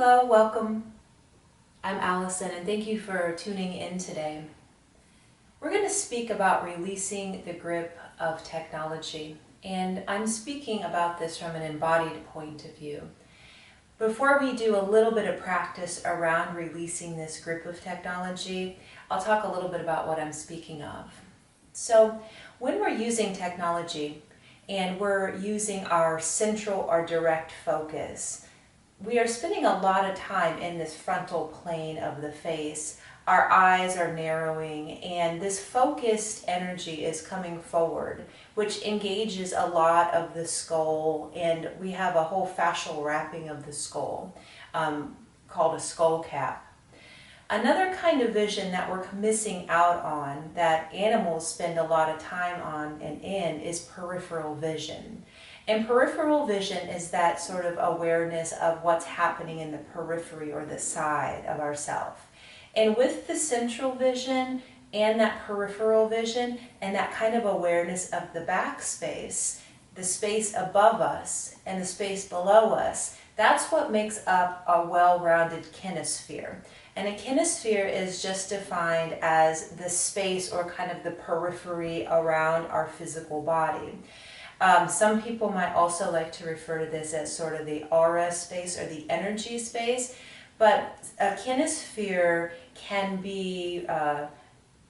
Hello, welcome. I'm Allison and thank you for tuning in today. We're going to speak about releasing the grip of technology, and I'm speaking about this from an embodied point of view. Before we do a little bit of practice around releasing this grip of technology, I'll talk a little bit about what I'm speaking of. So when we're using technology and we're using our central or direct focus, we are spending a lot of time in this frontal plane of the face. Our eyes are narrowing and this focused energy is coming forward, which engages a lot of the skull, and we have a whole fascial wrapping of the skull called a skull cap. Another kind of vision that we're missing out on, that animals spend a lot of time on and in, is peripheral vision. And peripheral vision is that sort of awareness of what's happening in the periphery or the side of ourself. And with the central vision and that peripheral vision and that kind of awareness of the back space, the space above us and the space below us, that's what makes up a well-rounded kinesphere. And a kinesphere is just defined as the space or kind of the periphery around our physical body. Some people might also like to refer to this as sort of the aura space or the energy space, but a kinesphere can be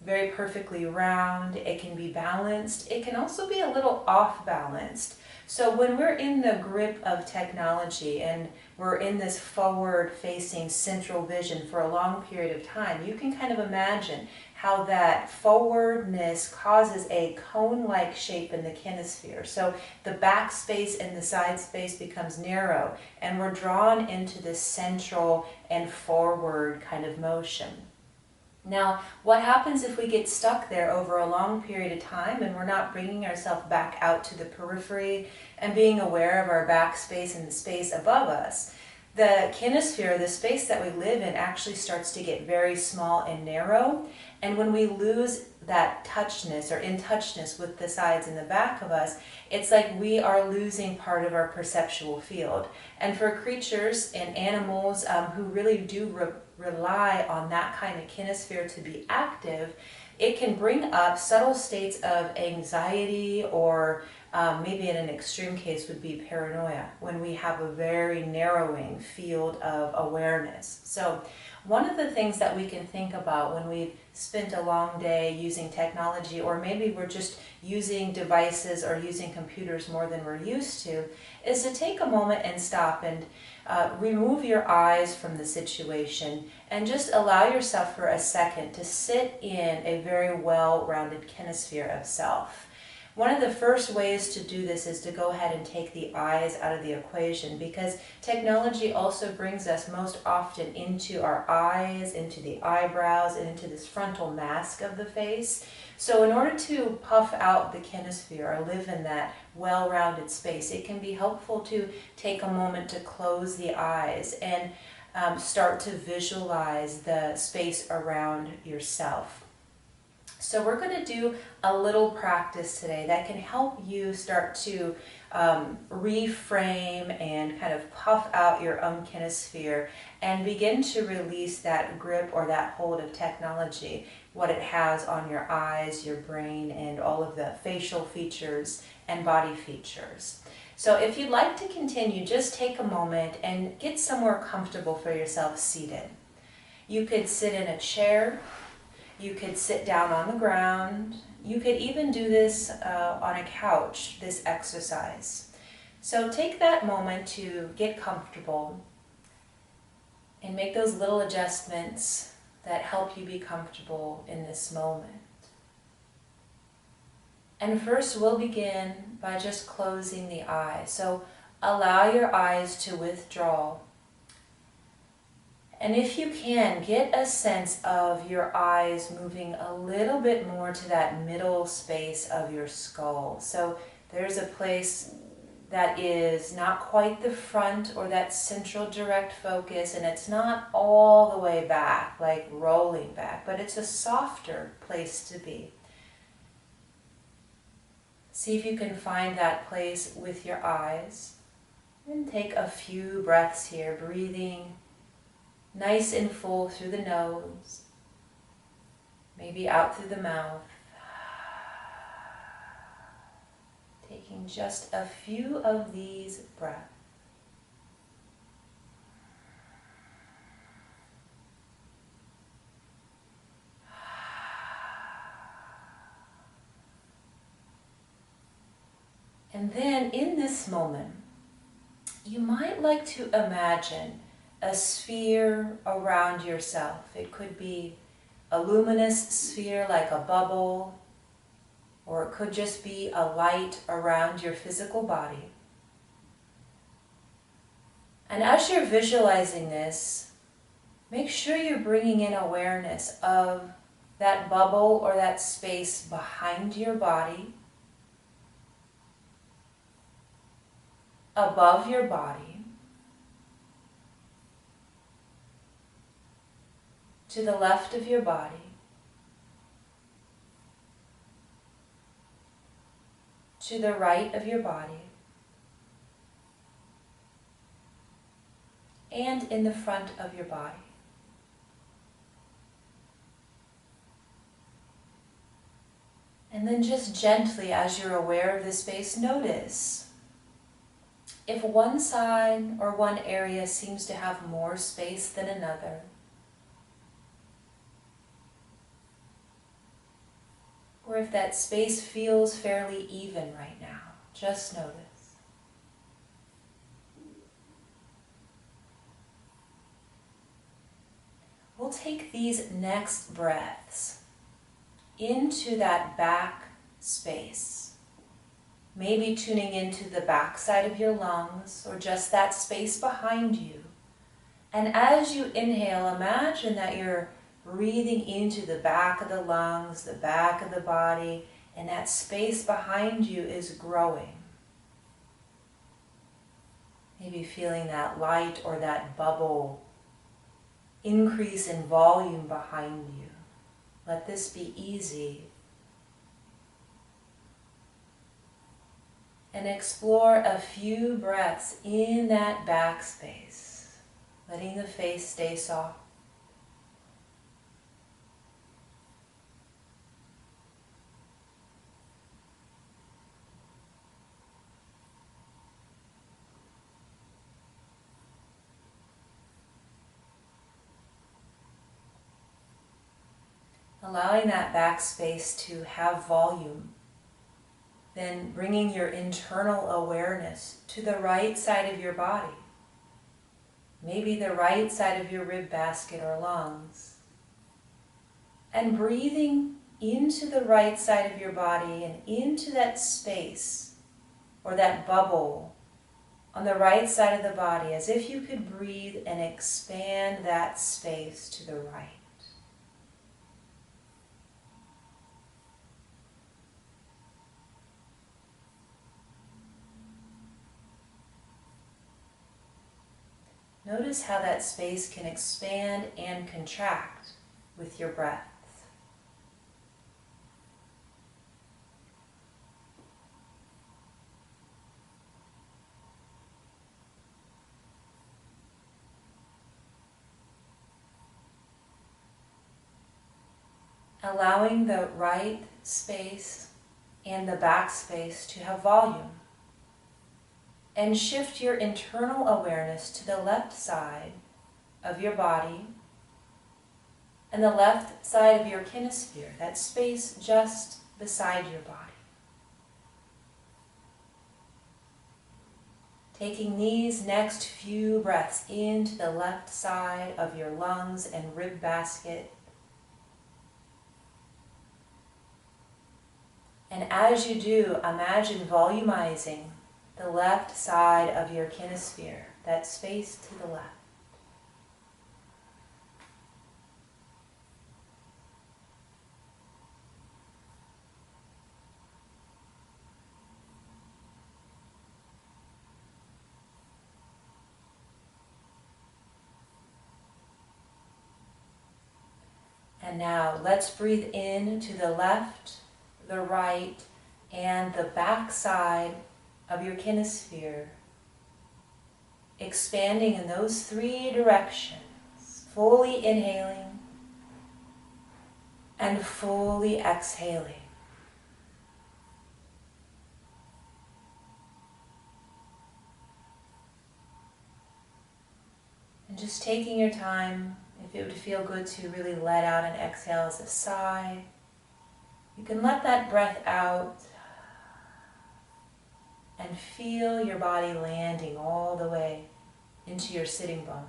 very perfectly round, it can be balanced, it can also be a little off-balanced. So when we're in the grip of technology and we're in this forward-facing central vision for a long period of time, you can kind of imagine how that forwardness causes a cone-like shape in the kinesphere. So the back space and the side space becomes narrow, and we're drawn into this central and forward kind of motion. Now, what happens if we get stuck there over a long period of time and we're not bringing ourselves back out to the periphery and being aware of our back space and the space above us? The kinesphere, the space that we live in, actually starts to get very small and narrow. And when we lose that touchness or in touchness with the sides and the back of us, it's like we are losing part of our perceptual field. And for creatures and animals who really do rely on that kind of kinesphere to be active, it can bring up subtle states of anxiety, or maybe in an extreme case would be paranoia, when we have a very narrowing field of awareness. So one of the things that we can think about when we've spent a long day using technology, or maybe we're just using devices or using computers more than we're used to, is to take a moment and stop and remove your eyes from the situation and just allow yourself for a second to sit in a very well-rounded kinesphere of self. One of the first ways to do this is to go ahead and take the eyes out of the equation, because technology also brings us most often into our eyes, into the eyebrows, and into this frontal mask of the face. So in order to puff out the kinesphere or live in that well-rounded space, it can be helpful to take a moment to close the eyes and start to visualize the space around yourself. So we're going to do a little practice today that can help you start to reframe and kind of puff out your own kinesphere and begin to release that grip or that hold of technology, what it has on your eyes, your brain, and all of the facial features and body features. So if you'd like to continue, just take a moment and get somewhere comfortable for yourself seated. You could sit in a chair. You could sit down on the ground. You could even do this on a couch, this exercise. So take that moment to get comfortable and make those little adjustments that help you be comfortable in this moment. And first we'll begin by just closing the eyes. So allow your eyes to withdraw. And if you can, get a sense of your eyes moving a little bit more to that middle space of your skull. So there's a place that is not quite the front or that central direct focus, and it's not all the way back, like rolling back, but it's a softer place to be. See if you can find that place with your eyes. And take a few breaths here, breathing Nice and full through the nose, maybe out through the mouth. Taking just a few of these breaths. And then in this moment, you might like to imagine a sphere around yourself. It could be a luminous sphere like a bubble, or it could just be a light around your physical body. And as you're visualizing this, make sure you're bringing in awareness of that bubble or that space behind your body, above your body, to the left of your body, to the right of your body, and in the front of your body. And then just gently, as you're aware of this space, notice if one side or one area seems to have more space than another. Or if that space feels fairly even right now, just notice. We'll take these next breaths into that back space. Maybe tuning into the back side of your lungs or just that space behind you. And as you inhale, imagine that you're breathing into the back of the lungs, the back of the body, and that space behind you is growing. Maybe feeling that light or that bubble increase in volume behind you. Let this be easy. And explore a few breaths in that back space, letting the face stay soft. Allowing that back space to have volume. Then bringing your internal awareness to the right side of your body. Maybe the right side of your rib basket or lungs. And breathing into the right side of your body and into that space or that bubble on the right side of the body, as if you could breathe and expand that space to the right. Notice how that space can expand and contract with your breath. Allowing the right space and the back space to have volume. And shift your internal awareness to the left side of your body and the left side of your kinesphere, that space just beside your body. Taking these next few breaths into the left side of your lungs and rib basket. And as you do, imagine volumizing the left side of your kinesphere, that space to the left. And now let's breathe in to the left, the right, and the back side of your kinesphere, expanding in those three directions, fully inhaling and fully exhaling. And just taking your time, if it would feel good to really let out and exhale as a sigh, you can let that breath out and feel your body landing all the way into your sitting bones.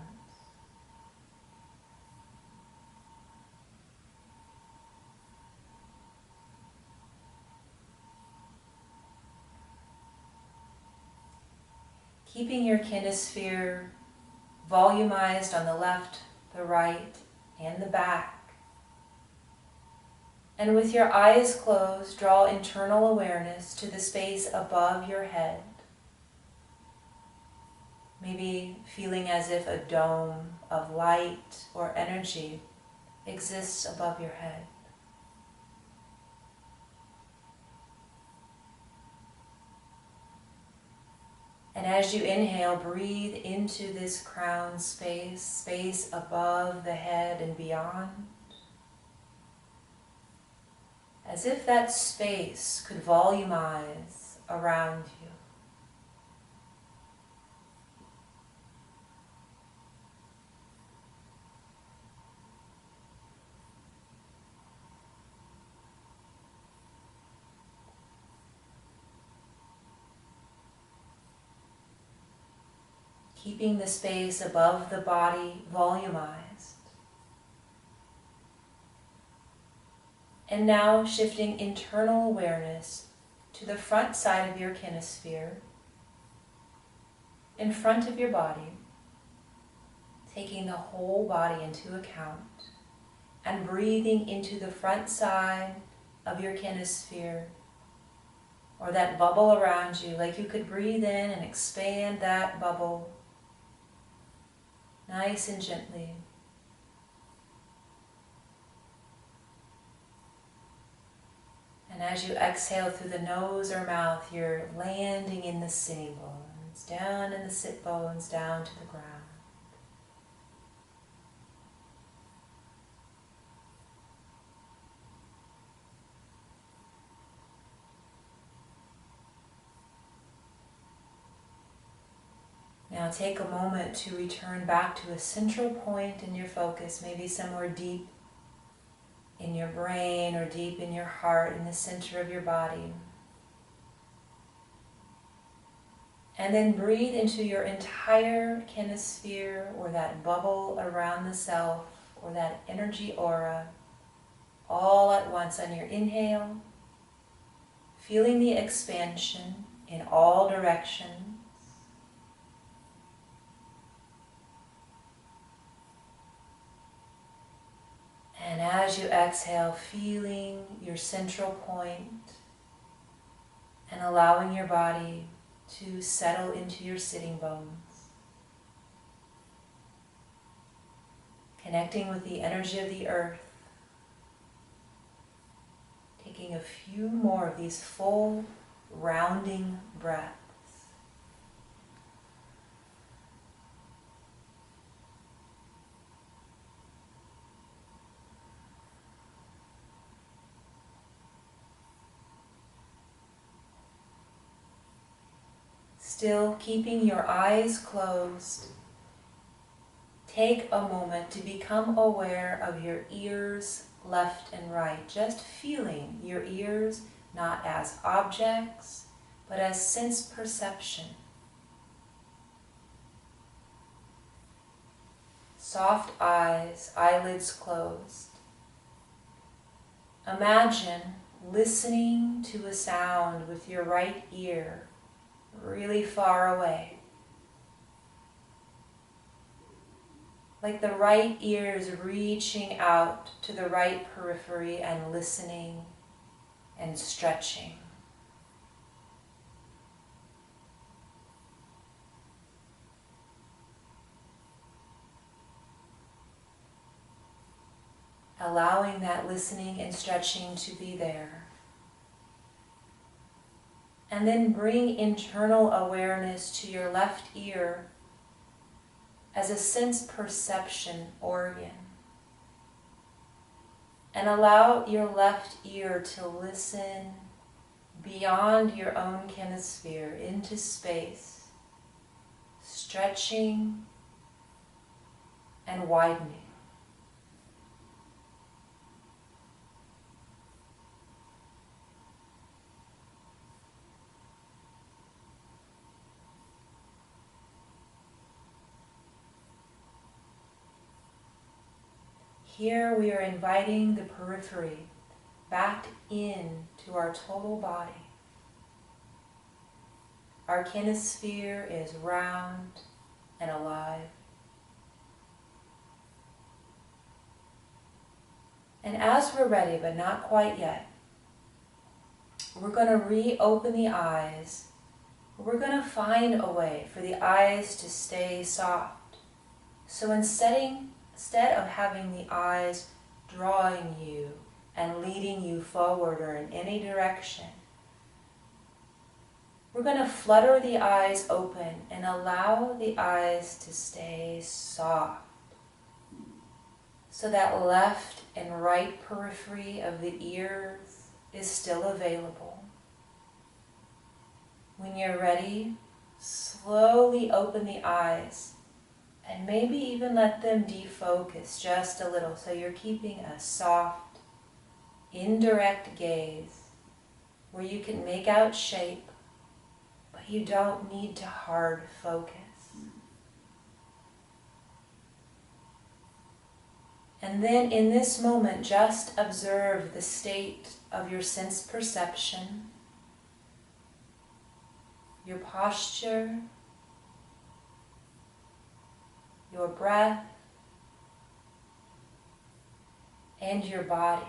Keeping your kinesphere volumized on the left, the right, and the back. And with your eyes closed, draw internal awareness to the space above your head. Maybe feeling as if a dome of light or energy exists above your head. And as you inhale, breathe into this crown space, space above the head and beyond, as if that space could volumize around you. Keeping the space above the body volumized. And now shifting internal awareness to the front side of your kinesphere, in front of your body, taking the whole body into account and breathing into the front side of your kinesphere, or that bubble around you, like you could breathe in and expand that bubble nice and gently. And as you exhale through the nose or mouth, you're landing in the sitting bones, down in the sit bones, down to the ground. Now take a moment to return back to a central point in your focus, maybe somewhere deep in your brain or deep in your heart, in the center of your body. And then breathe into your entire kinesphere, or that bubble around the self, or that energy aura, all at once on your inhale, feeling the expansion in all directions. And as you exhale, feeling your central point and allowing your body to settle into your sitting bones. Connecting with the energy of the earth. Taking a few more of these full, rounding breaths. Still keeping your eyes closed, take a moment to become aware of your ears left and right, just feeling your ears not as objects, but as sense perception. Soft eyes, eyelids closed. Imagine listening to a sound with your right ear, really far away. Like the right ear is reaching out to the right periphery and listening and stretching. Allowing that listening and stretching to be there. And then bring internal awareness to your left ear as a sense perception organ. And allow your left ear to listen beyond your own kinesphere into space, stretching and widening. Here we are inviting the periphery back into our total body. Our kinesphere is round and alive. And as we're ready, but not quite yet, we're going to reopen the eyes. We're going to find a way for the eyes to stay soft. So instead of having the eyes drawing you and leading you forward or in any direction, we're going to flutter the eyes open and allow the eyes to stay soft. So that left and right periphery of the ears is still available. When you're ready, slowly open the eyes and maybe even let them defocus just a little so you're keeping a soft, indirect gaze where you can make out shape, but you don't need to hard focus. And then in this moment, just observe the state of your sense perception, your posture, your breath, and your body.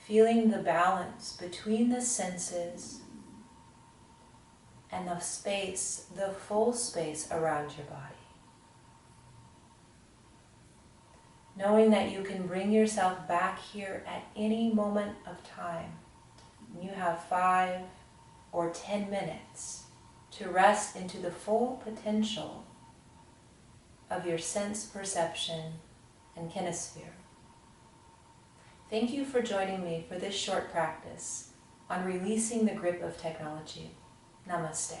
Feeling the balance between the senses and the space, the full space around your body. Knowing that you can bring yourself back here at any moment of time. You have 5 or 10 minutes to rest into the full potential of your sense perception and kinesphere. Thank you for joining me for this short practice on releasing the grip of technology. Namaste.